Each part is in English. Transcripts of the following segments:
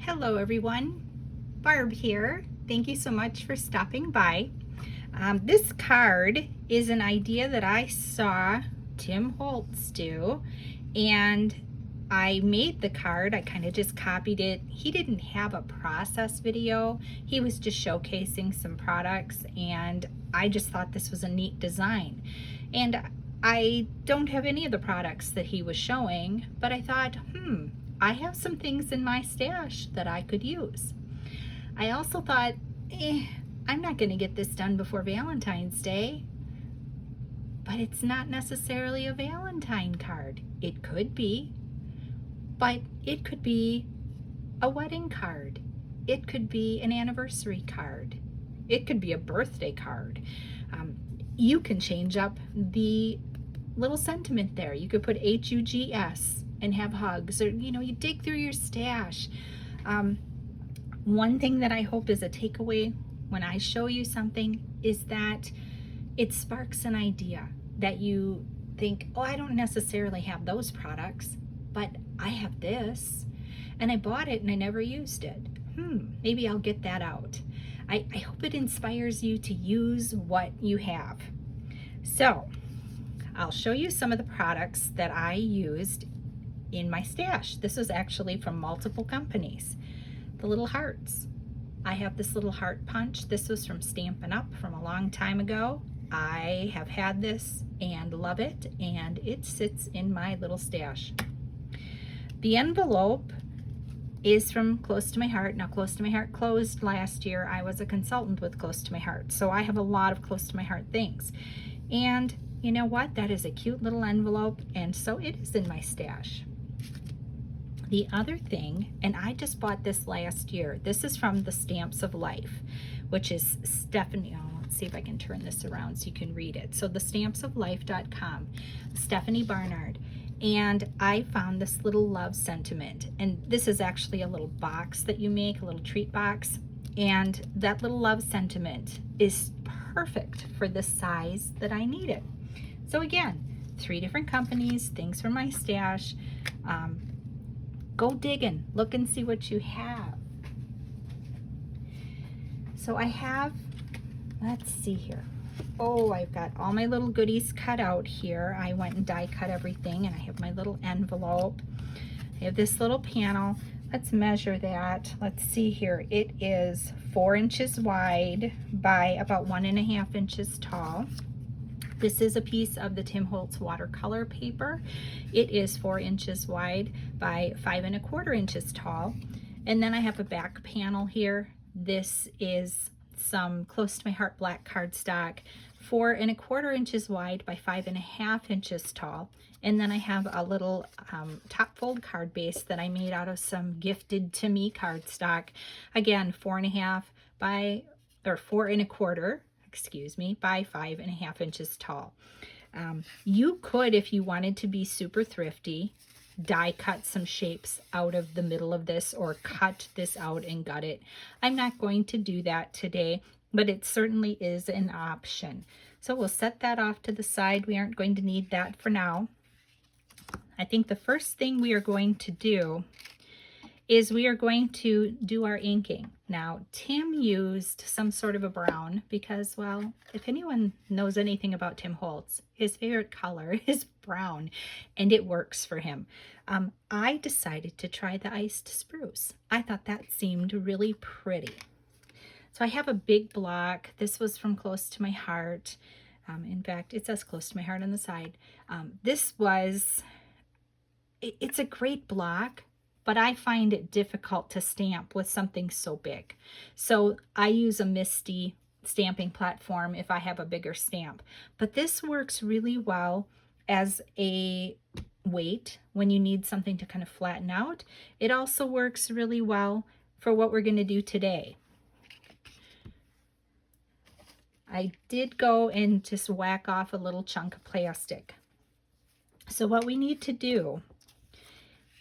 Hello everyone, Barb here. Thank you so much for stopping by. This card is an idea that I saw Tim Holtz do, and I made the card. I kind of just copied it. He didn't have a process video. He was just showcasing some products, and I just thought this was a neat design. And I don't have any of the products that he was showing, but I thought, I have some things in my stash that I could use. I also thought, I'm not going to get this done before Valentine's Day, but it's not necessarily a Valentine card. It could be, but it could be a wedding card. It could be an anniversary card. It could be a birthday card. You can change up the little sentiment there. You could put HUGS and have hugs, or you dig through your stash. One thing that I hope is a takeaway when I show you something is that it sparks an idea that you think, oh, I don't necessarily have those products, but I have this, and I bought it and I never used it. Maybe I'll get that out. I hope it inspires you to use what you have. So I'll show you some of the products that I used in my stash. This was actually from multiple companies. The little hearts. I have this little heart punch. This was from Stampin' Up from a long time ago. I have had this and love it, and it sits in my little stash. The envelope is from Close to My Heart. Now, Close to My Heart closed last year. I was a consultant with Close to My Heart, so I have a lot of Close to My Heart things. And you know what? That is a cute little envelope, and so it is in my stash. The other thing, and I just bought this last year, this is from the Stamps of Life, which is Stephanie, let's see if I can turn this around so you can read it. So the stampsoflife.com, Stephanie Barnard. And I found this little love sentiment, and this is actually a little box that you make, a little treat box, and that little love sentiment is perfect for the size that I need it. So again, 3 different companies, things from my stash. Go digging, look and see what you have. So I have, let's see here. Oh, I've got all my little goodies cut out here. I went and die cut everything, and I have my little envelope. I have this little panel. Let's measure that. Let's see here. It is 4 inches wide by about 1.5 inches tall. This is a piece of the Tim Holtz watercolor paper. It is 4 inches wide by 5.25 inches tall. And then I have a back panel here. This is some Close to My Heart black cardstock, 4.25 inches wide by 5.5 inches tall. And then I have a little top fold card base that I made out of some gifted to me cardstock. Again, 4.25 by, or 4.25, excuse me, by 5.5 inches tall. You could, if you wanted to be super thrifty, die cut some shapes out of the middle of this, or cut this out and gut it. I'm not going to do that today, but it certainly is an option. So we'll set that off to the side. We aren't going to need that for now. I think the first thing we are going to do is we are going to do our inking. Now, Tim used some sort of a brown because, well, if anyone knows anything about Tim Holtz, his favorite color is brown, and it works for him. I decided to try the iced spruce. I thought that seemed really pretty. So I have a big block. This was from Close to My Heart. In fact, it says Close to My Heart on the side. It's a great block, but I find it difficult to stamp with something so big. So I use a MISTI stamping platform if I have a bigger stamp. But this works really well as a weight when you need something to kind of flatten out. It also works really well for what we're going to do today. I did go and just whack off a little chunk of plastic. So what we need to do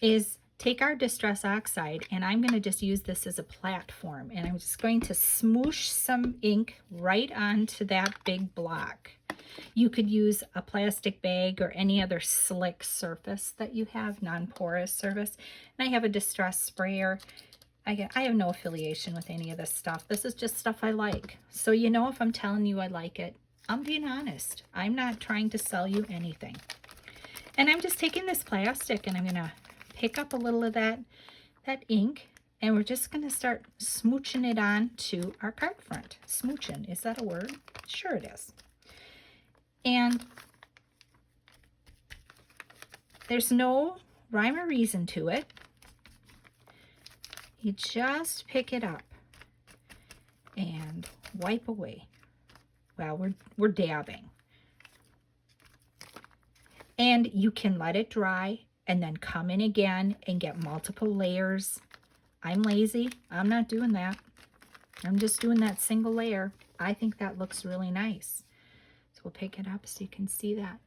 is take our Distress Oxide, and I'm going to just use this as a platform, and I'm just going to smoosh some ink right onto that big block. You could use a plastic bag or any other slick surface that you have, non-porous surface. And I have a Distress sprayer. I have no affiliation with any of this stuff. This is just stuff I like. So you know, if I'm telling you I like it, I'm being honest. I'm not trying to sell you anything. And I'm just taking this plastic and I'm gonna pick up a little of that ink, and we're just gonna start smooching it on to our card front. Smooching, is that a word? Sure it is. And there's no rhyme or reason to it. You just pick it up and wipe away. Well, we're dabbing. And you can let it dry and then come in again and get multiple layers. I'm lazy. I'm not doing that. I'm just doing that single layer. I think that looks really nice. So we'll pick it up so you can see that.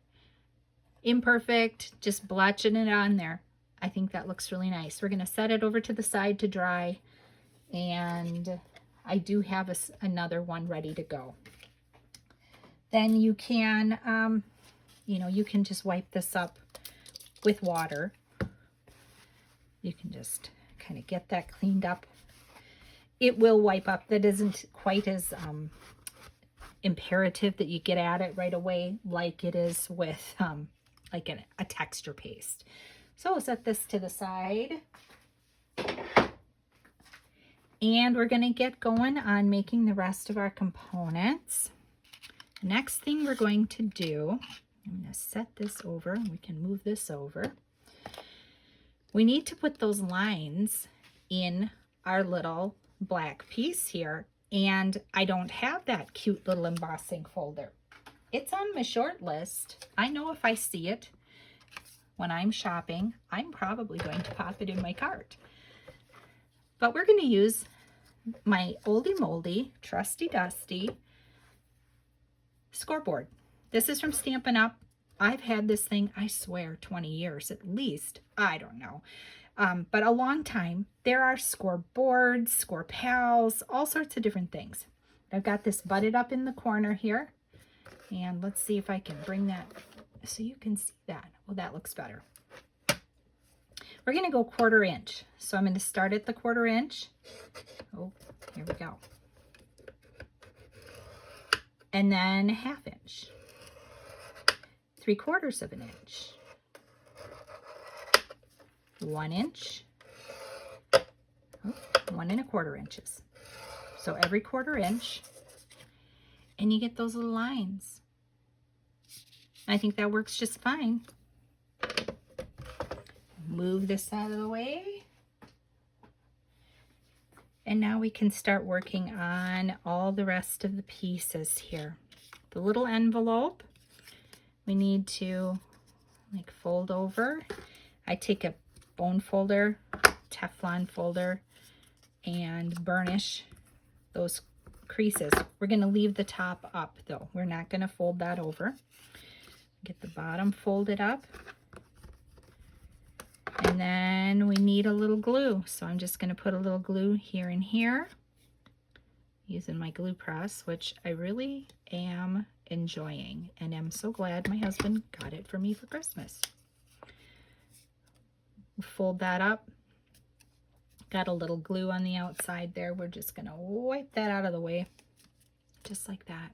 Imperfect, just blotching it on there. I think that looks really nice. We're going to set it over to the side to dry, and I do have another one ready to go. Then you can, you know, you can just wipe this up with water. You can just kind of get that cleaned up. It will wipe up. That isn't quite as imperative that you get at it right away like it is with like a texture paste. So we'll set this to the side. And we're going to get going on making the rest of our components. Next thing we're going to do, I'm going to set this over. We can move this over. We need to put those lines in our little black piece here. And I don't have that cute little embossing folder. It's on my short list. I know if I see it when I'm shopping, I'm probably going to pop it in my cart. But we're going to use my oldie moldy, trusty dusty scoreboard. This is from Stampin' Up. I've had this thing, I swear, 20 years at least. I don't know. But a long time. There are scoreboards, score pals, all sorts of different things. I've got this butted up in the corner here. And let's see if I can bring that so you can see that. Well, that looks better. We're going to go 1/4 inch. So I'm going to start at the 1/4 inch. Oh, here we go. And then 1/2 inch. 3/4 of an inch. 1 inch. Oh, 1 1/4 inches. So every 1/4 inch. And you get those little lines. I think that works just fine. Move this out of the way. And now we can start working on all the rest of the pieces here. The little envelope, we need to like fold over. I take a bone folder, Teflon folder, and burnish those creases. We're going to leave the top up though. We're not going to fold that over. Get the bottom folded up. And then we need a little glue. So I'm just going to put a little glue here and here using my glue press, which I really am enjoying. And I'm so glad my husband got it for me for Christmas. Fold that up. Got a little glue on the outside there. We're just going to wipe that out of the way. Just like that.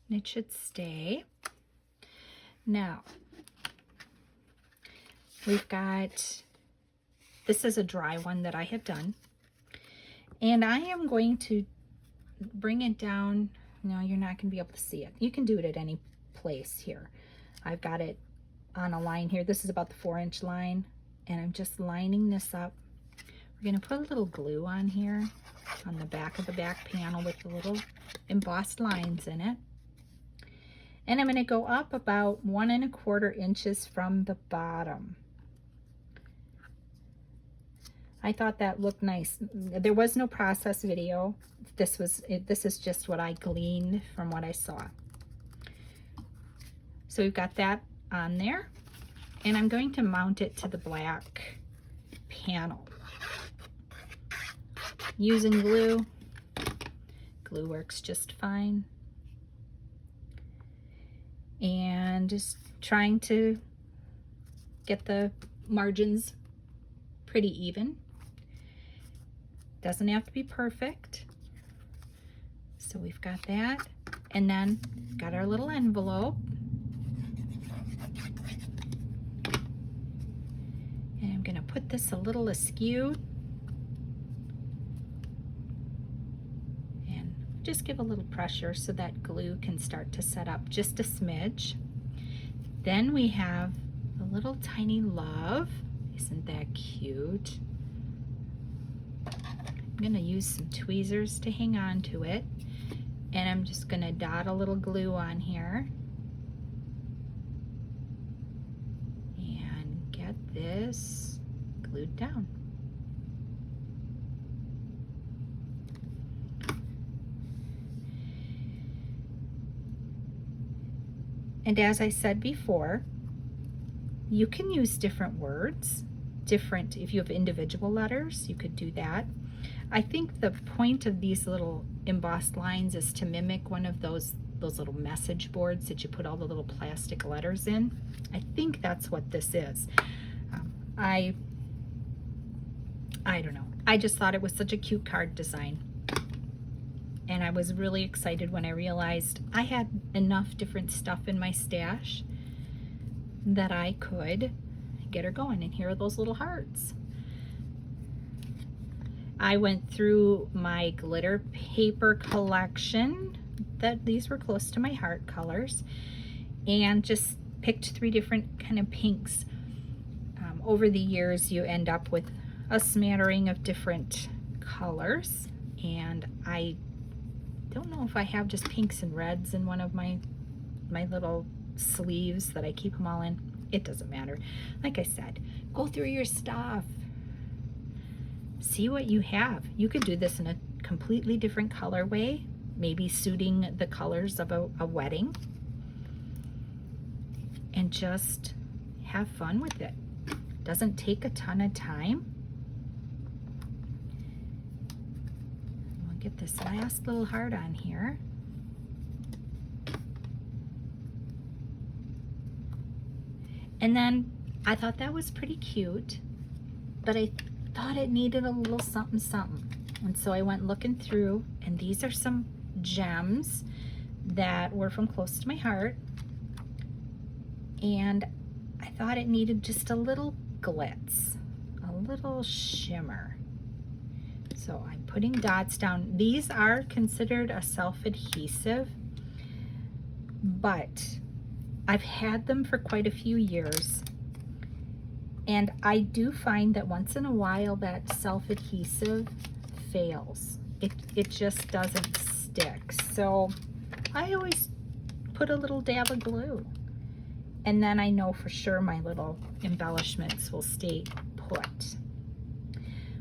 And it should stay. Now, we've got, this is a dry one that I have done. And I am going to bring it down. No, you're not going to be able to see it. You can do it at any place here. I've got it on a line here. This is about the 4-inch line. And I'm just lining this up. We're going to put a little glue on here on the back of the back panel with the little embossed lines in it. And I'm going to go up about 1 1/4 inches from the bottom. I thought that looked nice. There was no process video. This is just what I gleaned from what I saw. So we've got that on there. And I'm going to mount it to the black panel. Using glue. Glue works just fine. And just trying to get the margins pretty even. Doesn't have to be perfect. So we've got that, and then got our little envelope. And I'm gonna put this a little askew. And just give a little pressure so that glue can start to set up just a smidge. Then we have a little tiny love. Isn't that cute? I'm gonna use some tweezers to hang on to it. And I'm just gonna dot a little glue on here. And get this glued down. And as I said before, you can use different words, if you have individual letters, you could do that. I think the point of these little embossed lines is to mimic one of those little message boards that you put all the little plastic letters in. I think that's what this is. I don't know. I just thought it was such a cute card design. And I was really excited when I realized I had enough different stuff in my stash that I could get her going. And here are those little hearts. I went through my glitter paper collection, these were close to my heart colors, and just picked 3 different kind of pinks. Over the years you end up with a smattering of different colors, and I don't know if I have just pinks and reds in one of my little sleeves that I keep them all in. It doesn't matter. Like I said, go through your stuff. See what you have. You could do this in a completely different colorway, maybe suiting the colors of a wedding, and just have fun with it. Doesn't take a ton of time. We'll get this last little heart on here. And then I thought that was pretty cute, but I thought it needed a little something something, and so I went looking through, and these are some gems that were from close to my heart, and I thought it needed just a little glitz, a little shimmer. So I'm putting dots down. These are considered a self-adhesive, but I've had them for quite a few years. And I do find that once in a while that self-adhesive fails. It just doesn't stick. So I always put a little dab of glue. And then I know for sure my little embellishments will stay put.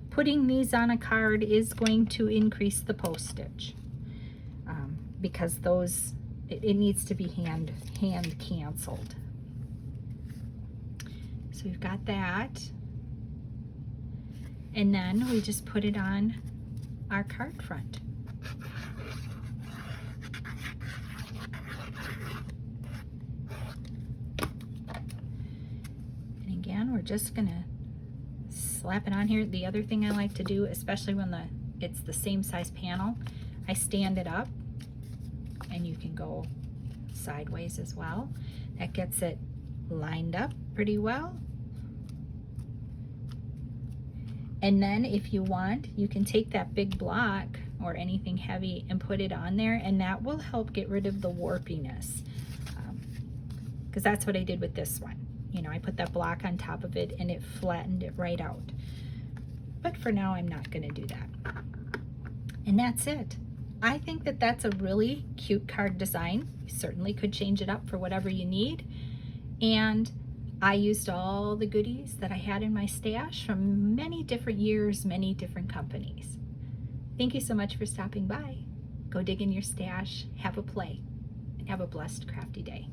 Putting these on a card is going to increase the postage because it needs to be hand canceled. So we've got that, and then we just put it on our card front. And again, we're just gonna slap it on here. The other thing I like to do, especially when it's the same size panel, I stand it up, and you can go sideways as well. That gets it lined up pretty well. And then if you want, you can take that big block or anything heavy and put it on there, and that will help get rid of the warpiness, because that's what I did with this one. You know, I put that block on top of it and it flattened it right out. But for now, I'm not going to do that. And that's it. I think that that's a really cute card design. You certainly could change it up for whatever you need. And I used all the goodies that I had in my stash from many different years, many different companies. Thank you so much for stopping by. Go dig in your stash, have a play, and have a blessed crafty day.